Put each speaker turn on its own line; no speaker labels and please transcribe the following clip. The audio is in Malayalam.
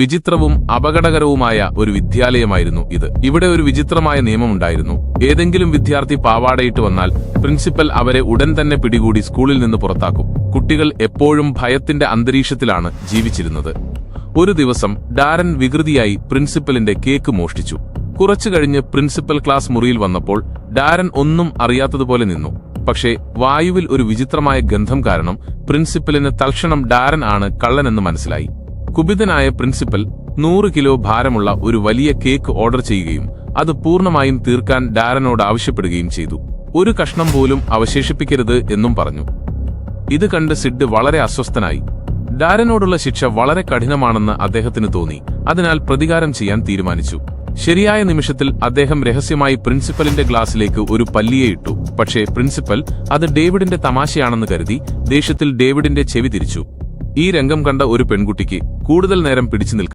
വിചിത്രവും അപകടകരവുമായ ഒരു വിദ്യാലയമായിരുന്നു ഇത്. ഇവിടെ ഒരു വിചിത്രമായ നിയമമുണ്ടായിരുന്നു. ഏതെങ്കിലും വിദ്യാർത്ഥി പാവാടയിട്ട് വന്നാൽ പ്രിൻസിപ്പൽ അവരെ ഉടൻ തന്നെ പിടികൂടി സ്കൂളിൽ നിന്ന് പുറത്താക്കും. കുട്ടികൾ എപ്പോഴും ഭയത്തിന്റെ അന്തരീക്ഷത്തിലാണ് ജീവിച്ചിരുന്നത്. ഒരു ദിവസം ഡാരൻ വികൃതിയായി പ്രിൻസിപ്പലിന്റെ കേക്ക് മോഷ്ടിച്ചു. കുറച്ചു കഴിഞ്ഞ് പ്രിൻസിപ്പൽ ക്ലാസ് മുറിയിൽ വന്നപ്പോൾ ഡാരൻ ഒന്നും അറിയാത്തതുപോലെ നിന്നു. പക്ഷേ വായുവിൽ ഒരു വിചിത്രമായ ഗന്ധം കാരണം പ്രിൻസിപ്പലിന് തൽക്ഷണം ഡാരൻ ആണ് കള്ളനെന്ന് മനസ്സിലായി. കുപിതനായ പ്രിൻസിപ്പൽ 100 കിലോ ഭാരമുള്ള ഒരു വലിയ കേക്ക് ഓർഡർ ചെയ്യുകയും അത് പൂർണ്ണമായും തീർക്കാൻ ഡാരനോട് ആവശ്യപ്പെടുകയും ചെയ്തു. ഒരു കഷ്ണം പോലും അവശേഷിപ്പിക്കരുത് എന്നും പറഞ്ഞു. ഇത് കണ്ട് സിഡ് വളരെ അസ്വസ്ഥനായി. ഡാരനോടുള്ള ശിക്ഷ വളരെ കഠിനമാണെന്ന് അദ്ദേഹത്തിന് തോന്നി. അതിനാൽ പ്രതികാരം ചെയ്യാൻ തീരുമാനിച്ചു. ശരിയായ നിമിഷത്തിൽ അദ്ദേഹം രഹസ്യമായി പ്രിൻസിപ്പലിന്റെ ഗ്ലാസിലേക്ക് ഒരു പല്ലിയെ ഇട്ടു. പക്ഷേ പ്രിൻസിപ്പൽ അത് ഡേവിഡിന്റെ തമാശയാണെന്ന് കരുതി ദേഷ്യത്തിൽ ഡേവിഡിന്റെ ചെവി തിരിച്ചു. ഈ രംഗം കണ്ട ഒരു പെൺകുട്ടിക്ക് കൂടുതൽ നേരം പിടിച്ചു നിൽക്കും.